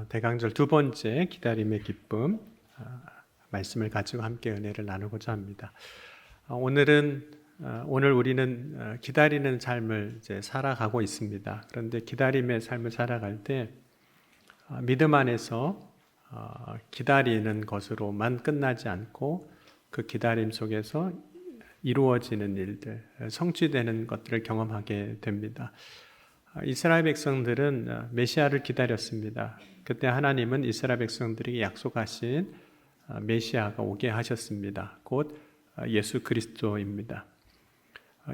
대강절 두 번째 기다림의 기쁨 말씀을 가지고 함께 은혜를 나누고자 합니다. 오늘 우리는 기다리는 삶을 이제 살아가고 있습니다. 그런데 기다림의 삶을 살아갈 때 믿음 안에서 기다리는 것으로만 끝나지 않고 그 기다림 속에서 이루어지는 일들, 성취되는 것들을 경험하게 됩니다. 이스라엘 백성들은 메시아를 기다렸습니다. 그때 하나님은 이스라엘 백성들에게 약속하신 메시아가 오게 하셨습니다. 곧 예수 그리스도입니다.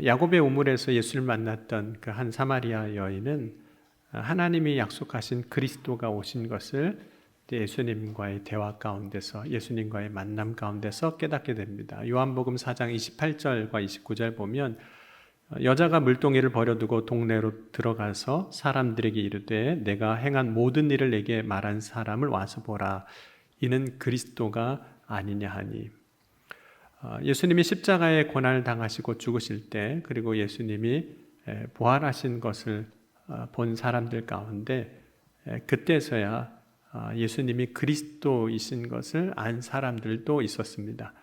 야곱의 우물에서 예수를 만났던 그 한 사마리아 여인은 하나님이 약속하신 그리스도가 오신 것을 예수님과의 대화 가운데서, 예수님과의 만남 가운데서 깨닫게 됩니다. 요한복음 4장 28절과 29절 보면 여자가 물동이를 버려두고 동네로 들어가서 사람들에게 이르되 내가 행한 모든 일을 내게 말한 사람을 와서 보라. 이는 그리스도가 아니냐 하니. 예수님이 십자가의 고난을 당하시고 죽으실 때, 그리고 예수님이 부활하신 것을 본 사람들 가운데 그때서야 예수님이 그리스도이신 것을 안 사람들도 있었습니다.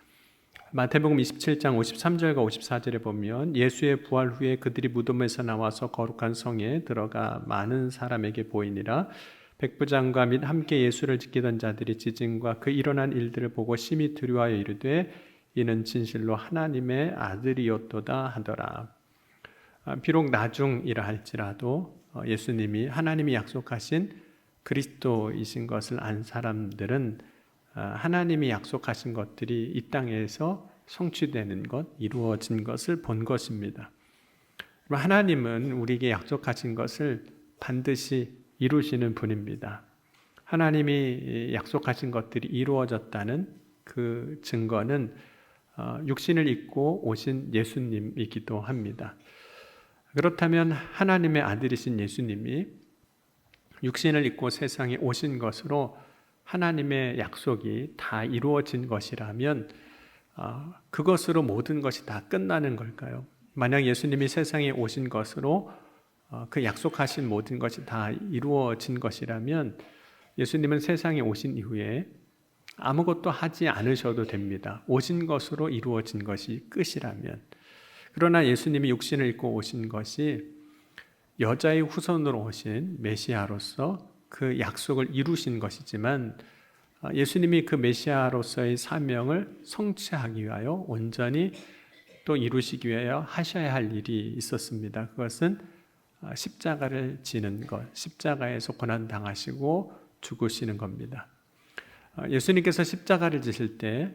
마태복음 27장 53절과 54절에 보면 예수의 부활 후에 그들이 무덤에서 나와서 거룩한 성에 들어가 많은 사람에게 보이니라. 백부장과 및 함께 예수를 지키던 자들이 지진과 그 일어난 일들을 보고 심히 두려워하여 이르되 이는 진실로 하나님의 아들이었도다 하더라. 비록 나중이라 할지라도 예수님이 하나님이 약속하신 그리스도이신 것을 안 사람들은 하나님이 약속하신 것들이 이 땅에서 성취되는 것, 이루어진 것을 본 것입니다. 하나님은 우리에게 약속하신 것을 반드시 이루시는 분입니다. 하나님이 약속하신 것들이 이루어졌다는 그 증거는 육신을 입고 오신 예수님이기도 합니다. 그렇다면 하나님의 아들이신 예수님이 육신을 입고 세상에 오신 것으로 하나님의 약속이 다 이루어진 것이라면 그것으로 모든 것이 다 끝나는 걸까요? 만약 예수님이 세상에 오신 것으로 그 약속하신 모든 것이 다 이루어진 것이라면 예수님은 세상에 오신 이후에 아무것도 하지 않으셔도 됩니다. 오신 것으로 이루어진 것이 끝이라면. 그러나 예수님이 육신을 입고 오신 것이 여자의 후손으로 오신 메시아로서 그 약속을 이루신 것이지만 예수님이 그 메시아로서의 사명을 성취하기 위하여 온전히 또 이루시기 위하여 하셔야 할 일이 있었습니다. 그것은 십자가를 지는 것, 십자가에서 고난당하시고 죽으시는 겁니다. 예수님께서 십자가를 지실 때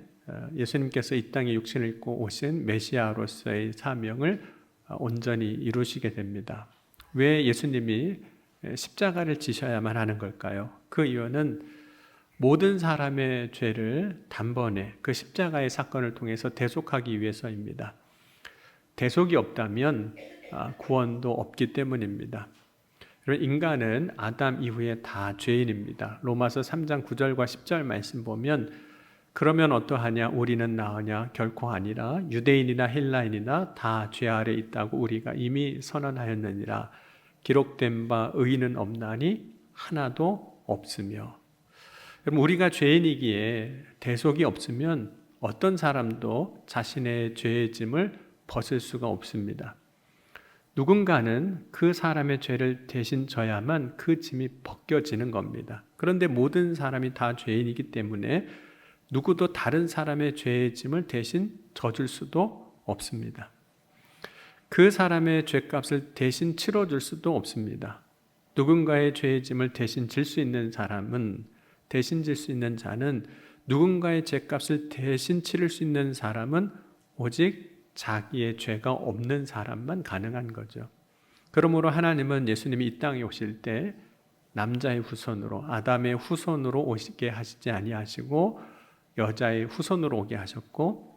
예수님께서 이 땅에 육신을 입고 오신 메시아로서의 사명을 온전히 이루시게 됩니다. 왜 예수님이 십자가를 지셔야만 하는 걸까요? 그 이유는 모든 사람의 죄를 단번에 그 십자가의 사건을 통해서 대속하기 위해서입니다. 대속이 없다면 구원도 없기 때문입니다. 인간은 아담 이후에 다 죄인입니다. 로마서 3장 9절과 10절 말씀 보면 그러면 어떠하냐 우리는 나으냐 결코 아니라 유대인이나 헬라인이나 다 죄 아래 있다고 우리가 이미 선언하였느니라. 기록된 바 의인은 없나니 하나도 없으며. 여러분 우리가 죄인이기에 대속이 없으면 어떤 사람도 자신의 죄의 짐을 벗을 수가 없습니다. 누군가는 그 사람의 죄를 대신 져야만 그 짐이 벗겨지는 겁니다. 그런데 모든 사람이 다 죄인이기 때문에 누구도 다른 사람의 죄의 짐을 대신 져줄 수도 없습니다. 그 사람의 죄값을 대신 치러줄 수도 없습니다. 누군가의 죄의 짐을 대신 질 수 있는 사람은, 대신 질 수 있는 자는, 누군가의 죄값을 대신 치를 수 있는 사람은 오직 자기의 죄가 없는 사람만 가능한 거죠. 그러므로 하나님은 예수님이 이 땅에 오실 때 남자의 후손으로, 아담의 후손으로 오시게 하시지 아니하시고 여자의 후손으로 오게 하셨고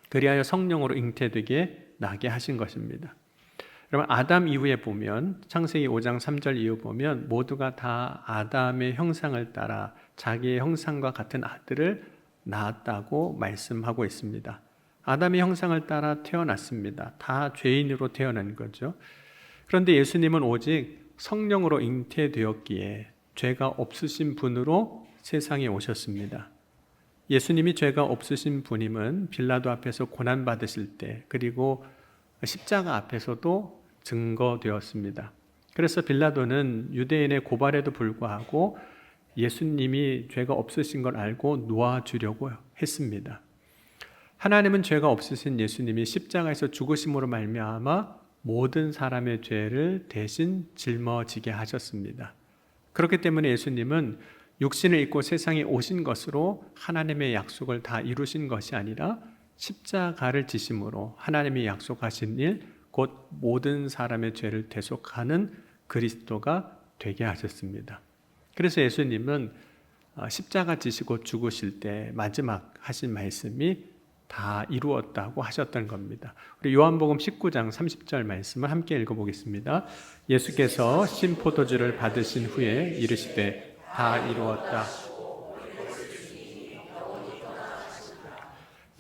그리하여 성령으로 잉태되게 나게 하신 것입니다. 여러분 아담 이후에 보면 창세기 5장 3절 이후 보면 모두가 다 아담의 형상을 따라 자기의 형상과 같은 아들을 낳았다고 말씀하고 있습니다. 아담의 형상을 따라 태어났습니다. 다 죄인으로 태어난 거죠. 그런데 예수님은 오직 성령으로 잉태되었기에 죄가 없으신 분으로 세상에 오셨습니다. 예수님이 죄가 없으신 분임은 빌라도 앞에서 고난받으실 때 그리고 십자가 앞에서도 증거되었습니다. 그래서 빌라도는 유대인의 고발에도 불구하고 예수님이 죄가 없으신 걸 알고 놓아주려고 했습니다. 하나님은 죄가 없으신 예수님이 십자가에서 죽으심으로 말미암아 모든 사람의 죄를 대신 짊어지게 하셨습니다. 그렇기 때문에 예수님은 육신을 입고 세상에 오신 것으로 하나님의 약속을 다 이루신 것이 아니라 십자가를 지심으로 하나님이 약속하신 일, 곧 모든 사람의 죄를 대속하는 그리스도가 되게 하셨습니다. 그래서 예수님은 십자가 지시고 죽으실 때 마지막 하신 말씀이 다 이루었다고 하셨던 겁니다. 우리 요한복음 19장 30절 말씀을 함께 읽어보겠습니다. 예수께서 신 포도주를 받으신 후에 이르시되 다 이루었다.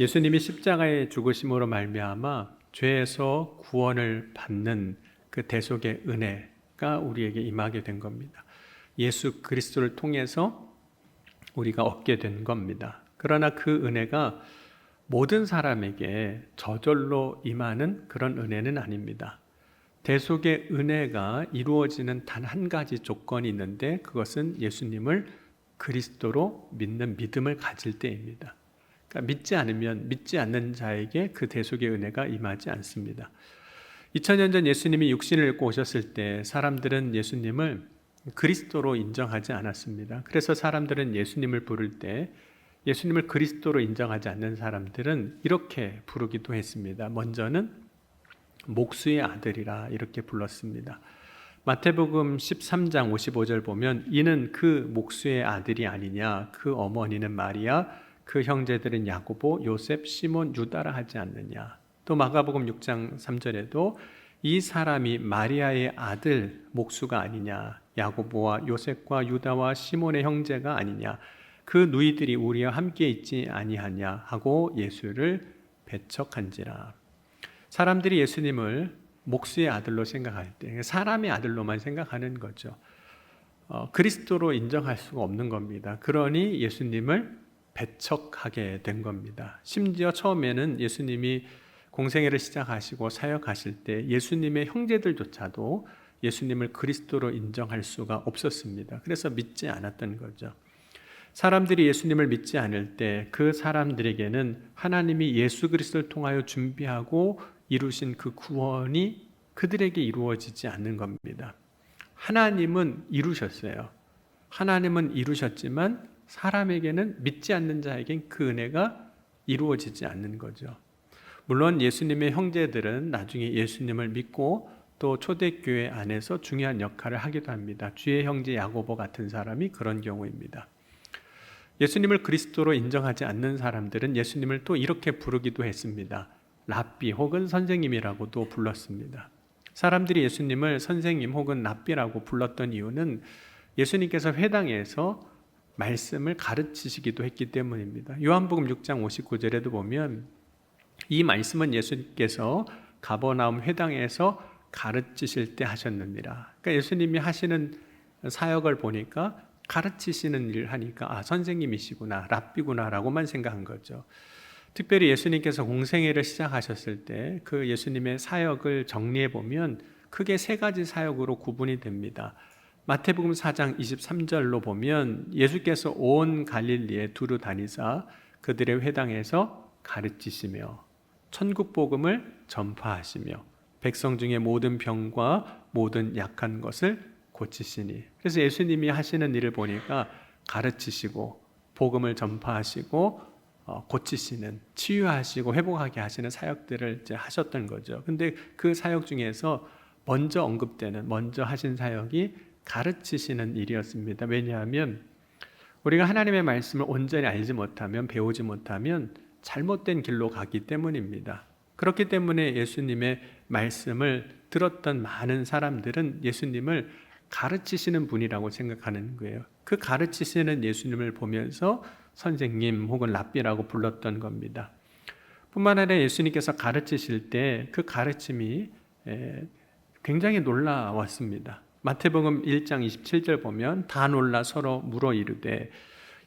예수님이 십자가에 죽으심으로 말미암아 죄에서 구원을 받는 그 대속의 은혜가 우리에게 임하게 된 겁니다. 예수 그리스도를 통해서 우리가 얻게 된 겁니다. 그러나 그 은혜가 모든 사람에게 저절로 임하는 그런 은혜는 아닙니다. 대속의 은혜가 이루어지는 단 한 가지 조건이 있는데 그것은 예수님을 그리스도로 믿는 믿음을 가질 때입니다. 그러니까 믿지 않으면 믿지 않는 자에게 그 대속의 은혜가 임하지 않습니다. 2000년 전 예수님이 육신을 입고 오셨을 때 사람들은 예수님을 그리스도로 인정하지 않았습니다. 그래서 사람들은 예수님을 부를 때 예수님을 그리스도로 인정하지 않는 사람들은 이렇게 부르기도 했습니다. 먼저는 목수의 아들이라 이렇게 불렀습니다. 마태복음 13장 55절 보면 이는 그 목수의 아들이 아니냐, 그 어머니는 마리아, 그 형제들은 야고보, 요셉, 시몬, 유다라 하지 않느냐. 또 마가복음 6장 3절에도 이 사람이 마리아의 아들 목수가 아니냐, 야고보와 요셉과 유다와 시몬의 형제가 아니냐, 그 누이들이 우리와 함께 있지 아니하냐 하고 예수를 배척한지라. 사람들이 예수님을 목수의 아들로 생각할 때 사람의 아들로만 생각하는 거죠. 그리스도로 인정할 수가 없는 겁니다. 그러니 예수님을 배척하게 된 겁니다. 심지어 처음에는 예수님이 공생애를 시작하시고 사역하실 때 예수님의 형제들조차도 예수님을 그리스도로 인정할 수가 없었습니다. 그래서 믿지 않았던 거죠. 사람들이 예수님을 믿지 않을 때 그 사람들에게는 하나님이 예수 그리스도를 통하여 준비하고 이루신 그 구원이 그들에게 이루어지지 않는 겁니다. 하나님은 이루셨어요. 하나님은 이루셨지만 사람에게는 믿지 않는 자에겐 그 은혜가 이루어지지 않는 거죠. 물론 예수님의 형제들은 나중에 예수님을 믿고 또 초대교회 안에서 중요한 역할을 하기도 합니다. 주의 형제 야고보 같은 사람이 그런 경우입니다. 예수님을 그리스도로 인정하지 않는 사람들은 예수님을 또 이렇게 부르기도 했습니다. 랍비 혹은 선생님이라고도 불렀습니다. 사람들이 예수님을 선생님 혹은 랍비라고 불렀던 이유는 예수님께서 회당에서 말씀을 가르치시기도 했기 때문입니다. 요한복음 6장 59절에도 보면 이 말씀은 예수님께서 가버나움 회당에서 가르치실 때 하셨느니라. 그러니까 예수님이 하시는 사역을 보니까 가르치시는 일을 하니까 선생님이시구나, 랍비구나라고만 생각한 거죠. 특별히 예수님께서 공생애를 시작하셨을 때 그 예수님의 사역을 정리해 보면 크게 세 가지 사역으로 구분이 됩니다. 마태복음 4장 23절로 보면 예수께서 온 갈릴리에 두루 다니사 그들의 회당에서 가르치시며 천국 복음을 전파하시며 백성 중에 모든 병과 모든 약한 것을 고치시니. 그래서 예수님이 하시는 일을 보니까 가르치시고 복음을 전파하시고 고치시는, 치유하시고 회복하게 하시는 사역들을 이제 하셨던 거죠. 근데 그 사역 중에서 먼저 언급되는, 먼저 하신 사역이 가르치시는 일이었습니다. 왜냐하면 우리가 하나님의 말씀을 온전히 알지 못하면, 배우지 못하면 잘못된 길로 가기 때문입니다. 그렇기 때문에 예수님의 말씀을 들었던 많은 사람들은 예수님을 가르치시는 분이라고 생각하는 거예요. 그 가르치시는 예수님을 보면서 선생님 혹은 랍비라고 불렀던 겁니다. 뿐만 아니라 예수님께서 가르치실 때 그 가르침이 굉장히 놀라웠습니다. 마태복음 1장 27절 보면 다 놀라 서로 물어 이르되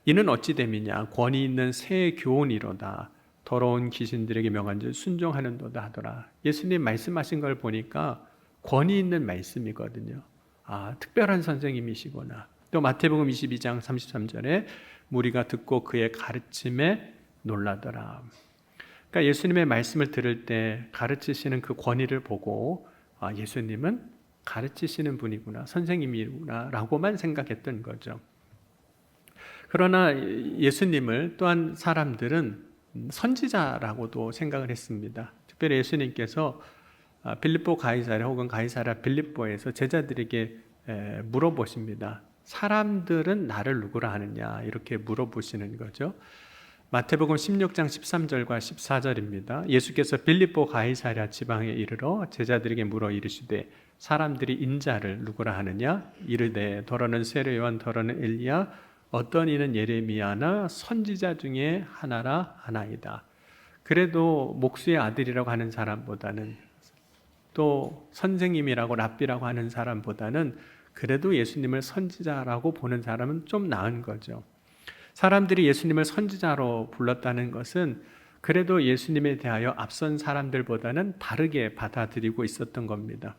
이는 어찌 됨이냐 권위 있는 새 교훈이로다 더러운 귀신들에게 명한 줄 순종하는도다 하더라. 예수님 말씀하신 걸 보니까 권위 있는 말씀이거든요. 특별한 선생님이시구나. 또 마태복음 22장 33절에 무리가 듣고 그의 가르침에 놀라더라. 그러니까 예수님의 말씀을 들을 때 가르치시는 그 권위를 보고 예수님은 가르치시는 분이구나, 선생님이구나 라고만 생각했던 거죠. 그러나 예수님을 또한 사람들은 선지자라고도 생각을 했습니다. 특별히 예수님께서 빌립보 가이사랴 혹은 가이사랴 빌립보에서 제자들에게 물어보십니다. 사람들은 나를 누구라 하느냐 이렇게 물어보시는 거죠. 마태복음 16장 13절과 14절입니다. 예수께서 빌립보 가이사랴 지방에 이르러 제자들에게 물어 이르시되 사람들이 인자를 누구라 하느냐 이르되 더러는 세례 요한 더러는 엘리야 어떤 이는 예레미야나 선지자 중에 하나라 하나이다. 그래도 목수의 아들이라고 하는 사람보다는 또 선생님이라고 랍비라고 하는 사람보다는 그래도 예수님을 선지자라고 보는 사람은 좀 나은 거죠. 사람들이 예수님을 선지자로 불렀다는 것은 그래도 예수님에 대하여 앞선 사람들보다는 다르게 받아들이고 있었던 겁니다.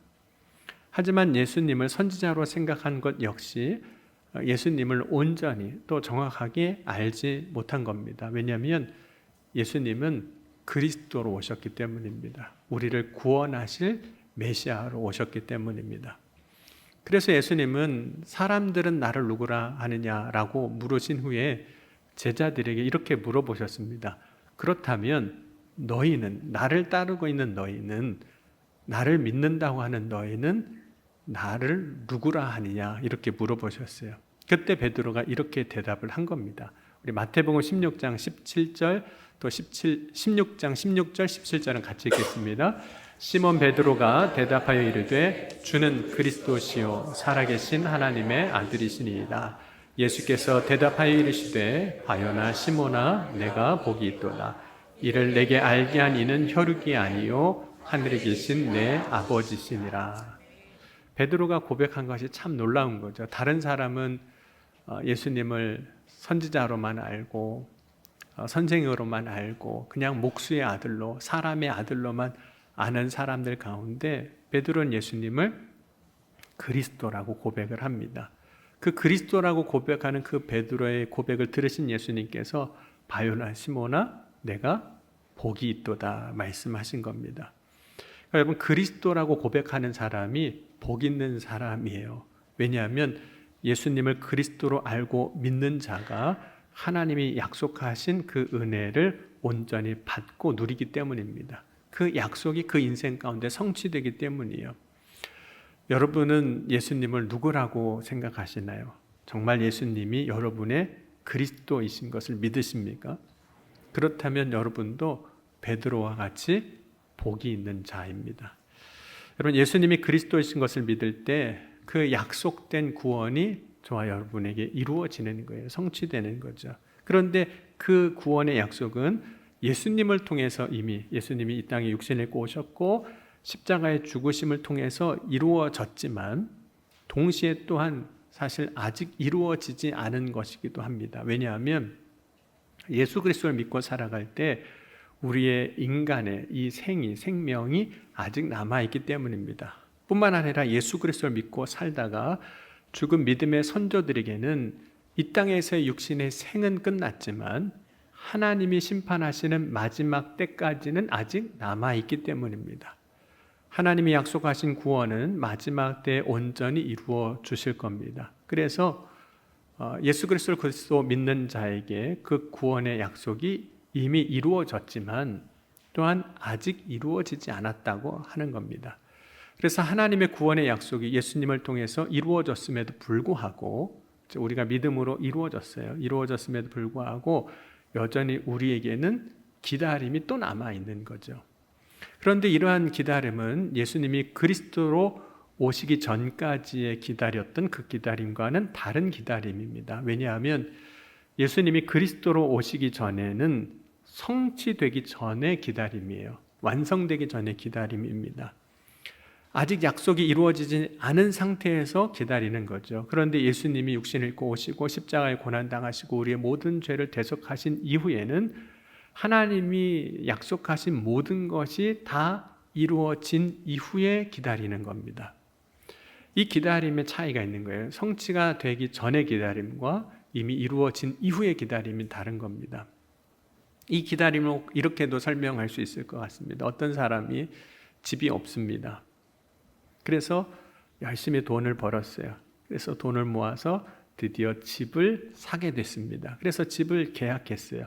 하지만 예수님을 선지자로 생각한 것 역시 예수님을 온전히 또 정확하게 알지 못한 겁니다. 왜냐하면 예수님은 그리스도로 오셨기 때문입니다. 우리를 구원하실 메시아로 오셨기 때문입니다. 그래서 예수님은 사람들은 나를 누구라 하느냐라고 물으신 후에 제자들에게 이렇게 물어보셨습니다. 그렇다면 너희는, 나를 따르고 있는 너희는, 나를 믿는다고 하는 너희는 나를 누구라 하느냐 이렇게 물어보셨어요. 그때 베드로가 이렇게 대답을 한 겁니다. 우리 마태복음 16장 17절 또 16장 16절 17절은 같이 읽겠습니다. 시몬 베드로가 대답하여 이르되 주는 그리스도시요 살아계신 하나님의 아들이시니이다. 예수께서 대답하여 이르시되 바요나 시몬아 내가 복이 있도다. 이를 내게 알게 한 이는 혈육이 아니요 하늘에 계신 내 아버지시니라. 베드로가 고백한 것이 참 놀라운 거죠. 다른 사람은 예수님을 선지자로만 알고 선생으로만 알고 그냥 목수의 아들로 사람의 아들로만 아는 사람들 가운데 베드로는 예수님을 그리스도라고 고백을 합니다. 그 그리스도라고 고백하는 그 베드로의 고백을 들으신 예수님께서 바요나 시몬아 내가 복이 있도다 말씀하신 겁니다. 여러분 그리스도라고 고백하는 사람이 복 있는 사람이에요. 왜냐하면 예수님을 그리스도로 알고 믿는 자가 하나님이 약속하신 그 은혜를 온전히 받고 누리기 때문입니다. 그 약속이 그 인생 가운데 성취되기 때문이에요. 여러분은 예수님을 누구라고 생각하시나요? 정말 예수님이 여러분의 그리스도이신 것을 믿으십니까? 그렇다면 여러분도 베드로와 같이 복이 있는 자입니다. 여러분 예수님이 그리스도이신 것을 믿을 때 그 약속된 구원이 저와 여러분에게 이루어지는 거예요. 성취되는 거죠. 그런데 그 구원의 약속은 예수님을 통해서 이미 예수님이 이 땅에 육신을 입고 오셨고 십자가의 죽으심을 통해서 이루어졌지만 동시에 또한 사실 아직 이루어지지 않은 것이기도 합니다. 왜냐하면 예수 그리스도를 믿고 살아갈 때 우리의 인간의 이 생명이 아직 남아있기 때문입니다. 뿐만 아니라 예수 그리스도를 믿고 살다가 죽은 믿음의 선조들에게는 이 땅에서의 육신의 생은 끝났지만 하나님이 심판하시는 마지막 때까지는 아직 남아있기 때문입니다. 하나님이 약속하신 구원은 마지막 때에 온전히 이루어 주실 겁니다. 그래서 예수 그리스도 믿는 자에게 그 구원의 약속이 이미 이루어졌지만 또한 아직 이루어지지 않았다고 하는 겁니다. 그래서 하나님의 구원의 약속이 예수님을 통해서 이루어졌음에도 불구하고 우리가 믿음으로 이루어졌어요. 이루어졌음에도 불구하고 여전히 우리에게는 기다림이 또 남아있는 거죠. 그런데 이러한 기다림은 예수님이 그리스도로 오시기 전까지의 기다렸던 그 기다림과는 다른 기다림입니다. 왜냐하면 예수님이 그리스도로 오시기 전에는 성취되기 전의 기다림이에요. 완성되기 전의 기다림입니다. 아직 약속이 이루어지지 않은 상태에서 기다리는 거죠. 그런데 예수님이 육신을 입고 오시고 십자가에 고난당하시고 우리의 모든 죄를 대속하신 이후에는 하나님이 약속하신 모든 것이 다 이루어진 이후에 기다리는 겁니다. 이 기다림의 차이가 있는 거예요. 성취가 되기 전의 기다림과 이미 이루어진 이후의 기다림이 다른 겁니다. 이 기다림을 이렇게도 설명할 수 있을 것 같습니다. 어떤 사람이 집이 없습니다. 그래서 열심히 돈을 벌었어요. 그래서 돈을 모아서 드디어 집을 사게 됐습니다. 그래서 집을 계약했어요.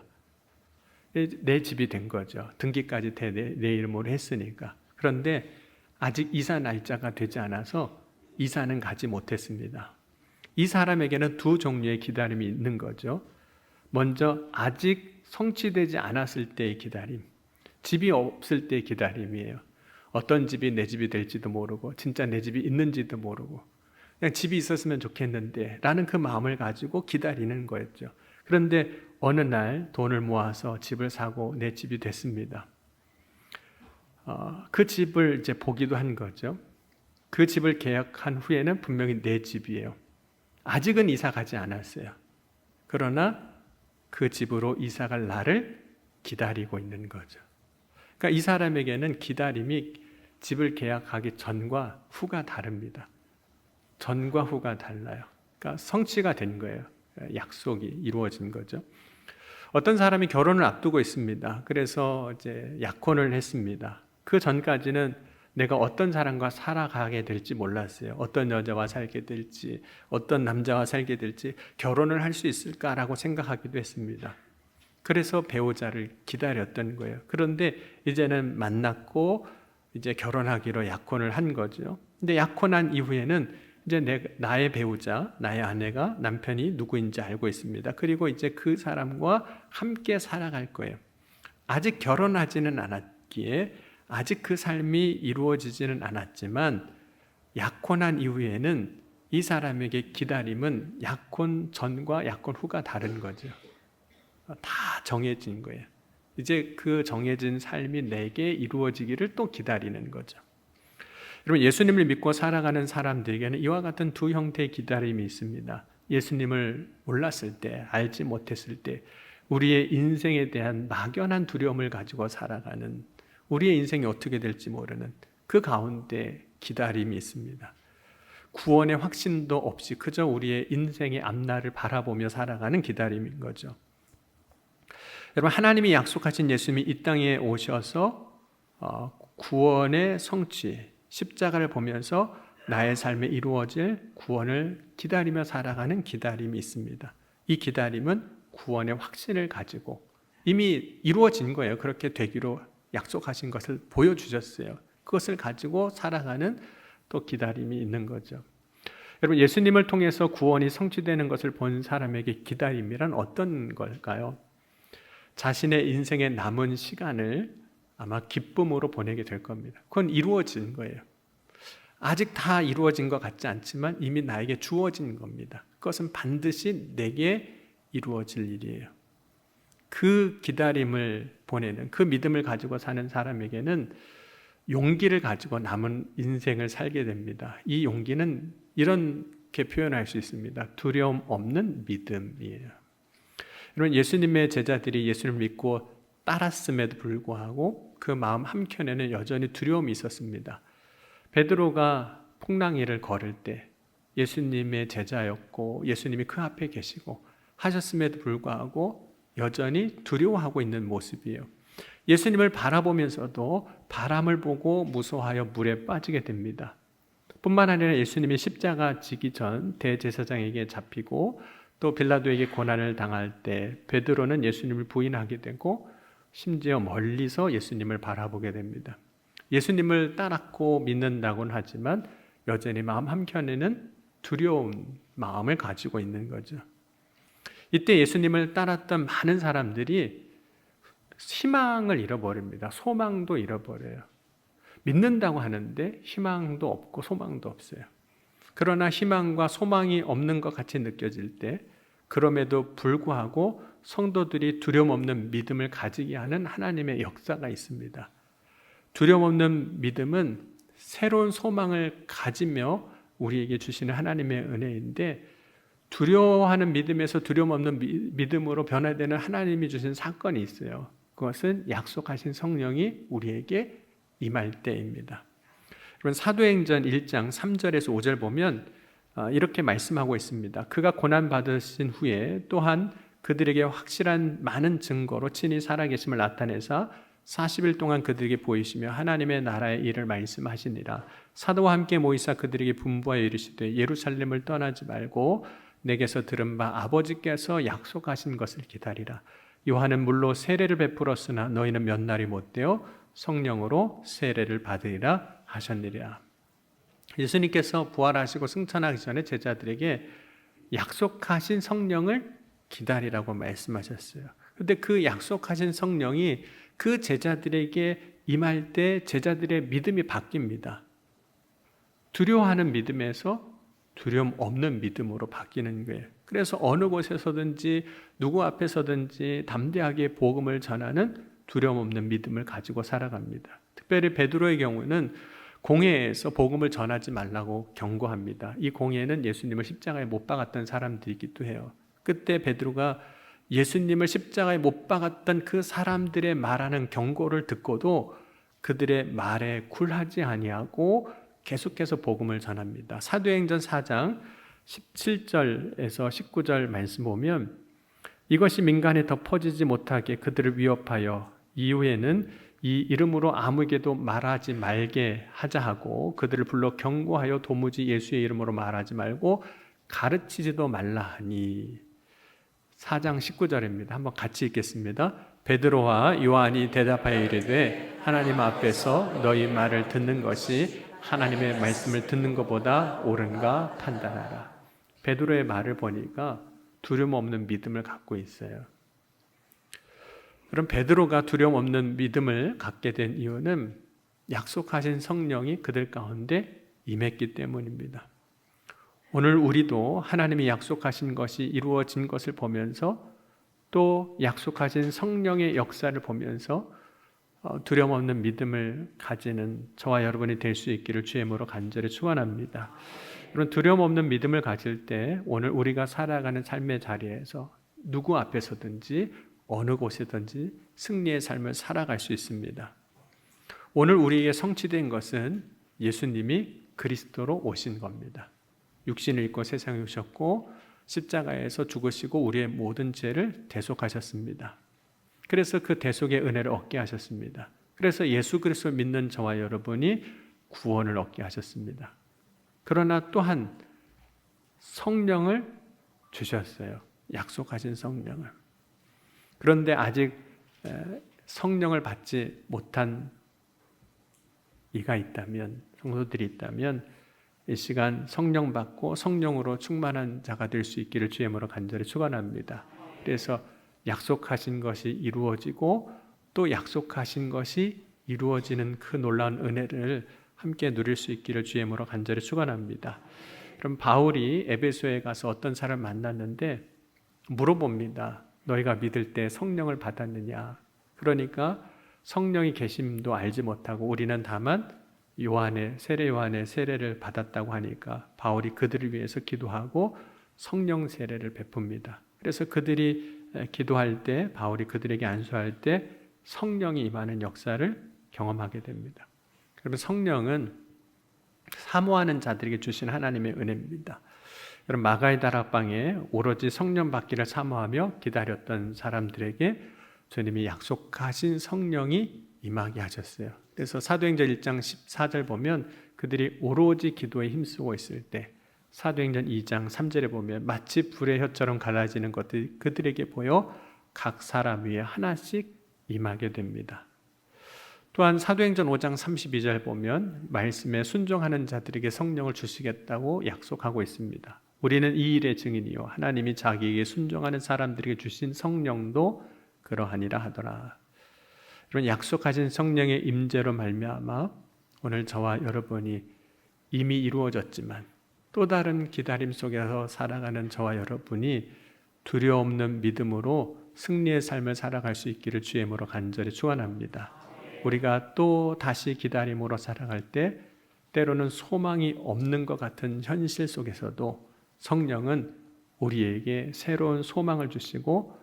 내 집이 된 거죠. 등기까지 내 이름으로 했으니까. 그런데 아직 이사 날짜가 되지 않아서 이사는 가지 못했습니다. 이 사람에게는 두 종류의 기다림이 있는 거죠. 먼저 아직 성취되지 않았을 때의 기다림, 집이 없을 때의 기다림이에요. 어떤 집이 내 집이 될지도 모르고 진짜 내 집이 있는지도 모르고 그냥 집이 있었으면 좋겠는데 라는 그 마음을 가지고 기다리는 거였죠. 그런데 어느 날 돈을 모아서 집을 사고 내 집이 됐습니다. 그 집을 이제 보기도 한 거죠. 그 집을 계약한 후에는 분명히 내 집이에요. 아직은 이사 가지 않았어요. 그러나 그 집으로 이사 갈 날을 기다리고 있는 거죠. 그러니까 이 사람에게는 기다림이 집을 계약하기 전과 후가 다릅니다. 전과 후가 달라요. 그러니까 성취가 된 거예요. 약속이 이루어진 거죠. 어떤 사람이 결혼을 앞두고 있습니다. 그래서 이제 약혼을 했습니다. 그 전까지는 내가 어떤 사람과 살아가게 될지 몰랐어요. 어떤 여자와 살게 될지, 어떤 남자와 살게 될지, 결혼을 할 수 있을까라고 생각하기도 했습니다. 그래서 배우자를 기다렸던 거예요. 그런데 이제는 만났고 이제 결혼하기로 약혼을 한 거죠. 근데 약혼한 이후에는 이제 나의 배우자, 나의 아내가 남편이 누구인지 알고 있습니다. 그리고 이제 그 사람과 함께 살아갈 거예요. 아직 결혼하지는 않았기에 아직 그 삶이 이루어지지는 않았지만 약혼한 이후에는 이 사람에게 기다림은 약혼 전과 약혼 후가 다른 거죠. 다 정해진 거예요. 이제 그 정해진 삶이 내게 이루어지기를 또 기다리는 거죠. 여러분, 예수님을 믿고 살아가는 사람들에게는 이와 같은 두 형태의 기다림이 있습니다. 예수님을 몰랐을 때, 알지 못했을 때 우리의 인생에 대한 막연한 두려움을 가지고 살아가는, 우리의 인생이 어떻게 될지 모르는 그 가운데 기다림이 있습니다. 구원의 확신도 없이 그저 우리의 인생의 앞날을 바라보며 살아가는 기다림인 거죠. 여러분, 하나님이 약속하신 예수님이 이 땅에 오셔서 구원의 성취, 십자가를 보면서 나의 삶에 이루어질 구원을 기다리며 살아가는 기다림이 있습니다. 이 기다림은 구원의 확신을 가지고 이미 이루어진 거예요. 그렇게 되기로 약속하신 것을 보여주셨어요. 그것을 가지고 살아가는 또 기다림이 있는 거죠. 여러분, 예수님을 통해서 구원이 성취되는 것을 본 사람에게 기다림이란 어떤 걸까요? 자신의 인생의 남은 시간을 아마 기쁨으로 보내게 될 겁니다. 그건 이루어진 거예요. 아직 다 이루어진 것 같지 않지만 이미 나에게 주어진 겁니다. 그것은 반드시 내게 이루어질 일이에요. 그 기다림을 보내는, 그 믿음을 가지고 사는 사람에게는 용기를 가지고 남은 인생을 살게 됩니다. 이 용기는 이렇게 표현할 수 있습니다. 두려움 없는 믿음이에요. 여러분, 예수님의 제자들이 예수님을 믿고 따랐음에도 불구하고 그 마음 한켠에는 여전히 두려움이 있었습니다. 베드로가 풍랑이를 걸을 때 예수님의 제자였고 예수님이 그 앞에 계시고 하셨음에도 불구하고 여전히 두려워하고 있는 모습이에요. 예수님을 바라보면서도 바람을 보고 무서워하여 물에 빠지게 됩니다. 뿐만 아니라 예수님이 십자가 지기 전 대제사장에게 잡히고 또 빌라도에게 고난을 당할 때 베드로는 예수님을 부인하게 되고 심지어 멀리서 예수님을 바라보게 됩니다. 예수님을 따랐고 믿는다고는 하지만 여전히 마음 한켠에는 두려운 마음을 가지고 있는 거죠. 이때 예수님을 따랐던 많은 사람들이 희망을 잃어버립니다. 소망도 잃어버려요. 믿는다고 하는데 희망도 없고 소망도 없어요. 그러나 희망과 소망이 없는 것 같이 느껴질 때 그럼에도 불구하고 성도들이 두려움 없는 믿음을 가지게 하는 하나님의 역사가 있습니다. 두려움 없는 믿음은 새로운 소망을 가지며 우리에게 주시는 하나님의 은혜인데, 두려워하는 믿음에서 두려움 없는 믿음으로 변화되는 하나님이 주신 사건이 있어요. 그것은 약속하신 성령이 우리에게 임할 때입니다. 여러분, 사도행전 1장 3절에서 5절 보면 이렇게 말씀하고 있습니다. 그가 고난받으신 후에 또한 그들에게 확실한 많은 증거로 친히 살아계심을 나타내사 40일 동안 그들에게 보이시며 하나님의 나라의 일을 말씀하시니라. 사도와 함께 모이사 그들에게 분부하여 이르시되 예루살렘을 떠나지 말고 내게서 들은 바 아버지께서 약속하신 것을 기다리라. 요한은 물로 세례를 베풀었으나 너희는 몇 날이 못되어 성령으로 세례를 받으리라 하셨느니라. 예수님께서 부활하시고 승천하기 전에 제자들에게 약속하신 성령을 기다리라고 말씀하셨어요. 그런데 그 약속하신 성령이 그 제자들에게 임할 때 제자들의 믿음이 바뀝니다. 두려워하는 믿음에서 두려움 없는 믿음으로 바뀌는 거예요. 그래서 어느 곳에서든지 누구 앞에서든지 담대하게 복음을 전하는 두려움 없는 믿음을 가지고 살아갑니다. 특별히 베드로의 경우는 공회에서 복음을 전하지 말라고 경고합니다. 이 공회는 예수님을 십자가에 못 박았던 사람들이기도 해요. 그때 베드로가 예수님을 십자가에 못 박았던 그 사람들의 말하는 경고를 듣고도 그들의 말에 굴하지 아니하고 계속해서 복음을 전합니다. 사도행전 4장 17절에서 19절 말씀 보면 이것이 민간에 더 퍼지지 못하게 그들을 위협하여 이후에는 이 이름으로 아무에게도 말하지 말게 하자 하고 그들을 불러 경고하여 도무지 예수의 이름으로 말하지 말고 가르치지도 말라 하니. 4장 19절입니다. 한번 같이 읽겠습니다. 베드로와 요한이 대답하여 이르되 하나님 앞에서 너희 말을 듣는 것이 하나님의 말씀을 듣는 것보다 옳은가 판단하라. 베드로의 말을 보니까 두려움 없는 믿음을 갖고 있어요. 그럼 베드로가 두려움 없는 믿음을 갖게 된 이유는 약속하신 성령이 그들 가운데 임했기 때문입니다. 오늘 우리도 하나님이 약속하신 것이 이루어진 것을 보면서 또 약속하신 성령의 역사를 보면서 두려움 없는 믿음을 가지는 저와 여러분이 될 수 있기를 주의 이름으로 간절히 축원합니다. 여러분, 두려움 없는 믿음을 가질 때 오늘 우리가 살아가는 삶의 자리에서 누구 앞에서든지 어느 곳에든지 승리의 삶을 살아갈 수 있습니다. 오늘 우리에게 성취된 것은 예수님이 그리스도로 오신 겁니다. 육신을 입고 세상에 오셨고 십자가에서 죽으시고 우리의 모든 죄를 대속하셨습니다. 그래서 그 대속의 은혜를 얻게 하셨습니다. 그래서 예수 그리스도를 믿는 저와 여러분이 구원을 얻게 하셨습니다. 그러나 또한 성령을 주셨어요. 약속하신 성령을. 그런데 아직 성령을 받지 못한 이가 있다면, 성도들이 있다면 이 시간 성령 받고 성령으로 충만한 자가 될 수 있기를 주의 이름으로 간절히 축원합니다. 그래서 약속하신 것이 이루어지고 또 약속하신 것이 이루어지는 그 놀라운 은혜를 함께 누릴 수 있기를 주의 이름으로 간절히 축원합니다. 그럼 바울이 에베소에 가서 어떤 사람을 만났는데 물어봅니다. 너희가 믿을 때 성령을 받았느냐? 그러니까 성령이 계심도 알지 못하고 우리는 다만 세례 요한의 세례를 받았다고 하니까 바울이 그들을 위해서 기도하고 성령 세례를 베풉니다. 그래서 그들이 기도할 때, 바울이 그들에게 안수할 때 성령이 임하는 역사를 경험하게 됩니다. 그러면 성령은 사모하는 자들에게 주신 하나님의 은혜입니다. 여러분, 마가의 다락방에 오로지 성령 받기를 사모하며 기다렸던 사람들에게 주님이 약속하신 성령이 임하게 하셨어요. 그래서 사도행전 1장 14절 보면 그들이 오로지 기도에 힘쓰고 있을 때, 사도행전 2장 3절에 보면 마치 불의 혀처럼 갈라지는 것들이 그들에게 보여 각 사람 위에 하나씩 임하게 됩니다. 또한 사도행전 5장 32절 보면 말씀에 순종하는 자들에게 성령을 주시겠다고 약속하고 있습니다. 우리는 이 일의 증인이요 하나님이 자기에게 순종하는 사람들에게 주신 성령도 그러하니라 하더라. 이런 약속하신 성령의 임재로 말미암아 오늘 저와 여러분이 이미 이루어졌지만 또 다른 기다림 속에서 살아가는 저와 여러분이 두려움 없는 믿음으로 승리의 삶을 살아갈 수 있기를 주의 이름으로 간절히 축원합니다. 우리가 또 다시 기다림으로 살아갈 때 때로는 소망이 없는 것 같은 현실 속에서도 성령은 우리에게 새로운 소망을 주시고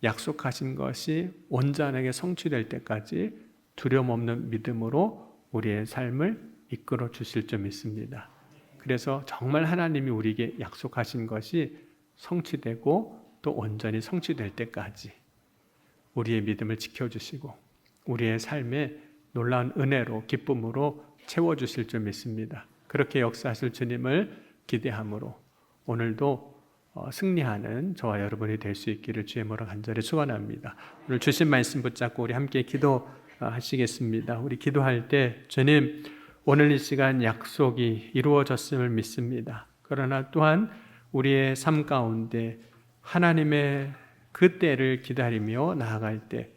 약속하신 것이 온전하게 성취될 때까지 두려움 없는 믿음으로 우리의 삶을 이끌어 주실 줄 믿습니다. 그래서 정말 하나님이 우리에게 약속하신 것이 성취되고 또 온전히 성취될 때까지 우리의 믿음을 지켜주시고 우리의 삶에 놀라운 은혜로 기쁨으로 채워주실 줄 믿습니다. 그렇게 역사하실 주님을 기대함으로 오늘도 승리하는 저와 여러분이 될 수 있기를 주의 이름으로 간절히 축원합니다. 오늘 주신 말씀 붙잡고 우리 함께 기도하시겠습니다. 우리 기도할 때 주님, 오늘 이 시간 약속이 이루어졌음을 믿습니다. 그러나 또한 우리의 삶 가운데 하나님의 그 때를 기다리며 나아갈 때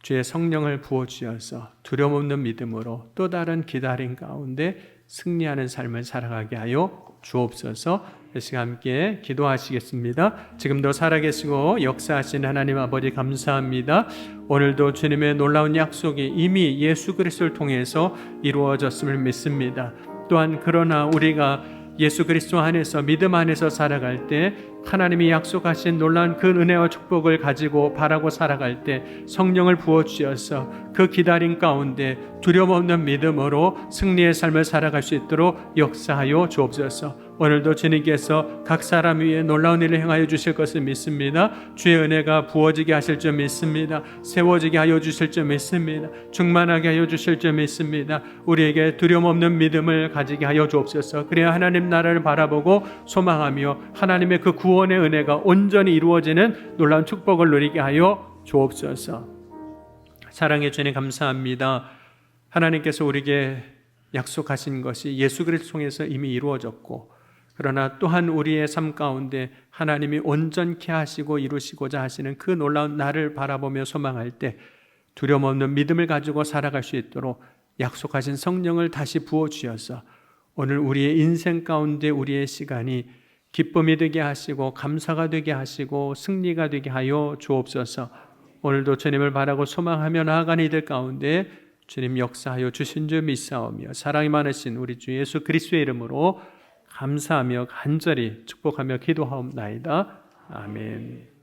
주의 성령을 부어주셔서 두려움 없는 믿음으로 또 다른 기다림 가운데 승리하는 삶을 살아가게 하여 주옵소서. 이 시간 함께 기도하시겠습니다. 지금도 살아계시고 역사하신 하나님 아버지 감사합니다. 오늘도 주님의 놀라운 약속이 이미 예수 그리스도를 통해서 이루어졌음을 믿습니다. 또한 그러나 우리가 예수 그리스도 안에서 믿음 안에서 살아갈 때 하나님이 약속하신 놀라운 그 은혜와 축복을 가지고 바라고 살아갈 때 성령을 부어주셔서 그 기다림 가운데 두려움 없는 믿음으로 승리의 삶을 살아갈 수 있도록 역사하여 주옵소서. 오늘도 주님께서 각 사람 위에 놀라운 일을 행하여 주실 것을 믿습니다. 주의 은혜가 부어지게 하실 줄 믿습니다. 세워지게 하여 주실 줄 믿습니다. 충만하게 하여 주실 줄 믿습니다. 우리에게 두려움 없는 믿음을 가지게 하여 주옵소서. 그래야 하나님 나라를 바라보고 소망하며 하나님의 그 구원의 은혜가 온전히 이루어지는 놀라운 축복을 누리게 하여 주옵소서. 사랑해 주님 감사합니다. 하나님께서 우리에게 약속하신 것이 예수 그리스도 통해서 이미 이루어졌고 그러나 또한 우리의 삶 가운데 하나님이 온전케 하시고 이루시고자 하시는 그 놀라운 날을 바라보며 소망할 때 두려움 없는 믿음을 가지고 살아갈 수 있도록 약속하신 성령을 다시 부어주셔서 오늘 우리의 인생 가운데 우리의 시간이 기쁨이 되게 하시고 감사가 되게 하시고 승리가 되게 하여 주옵소서. 오늘도 주님을 바라고 소망하며 나아가는 이들 가운데 주님 역사하여 주신 줄 믿사오며 사랑이 많으신 우리 주 예수 그리스도의 이름으로 감사하며 간절히 축복하며 기도하옵나이다. 아멘.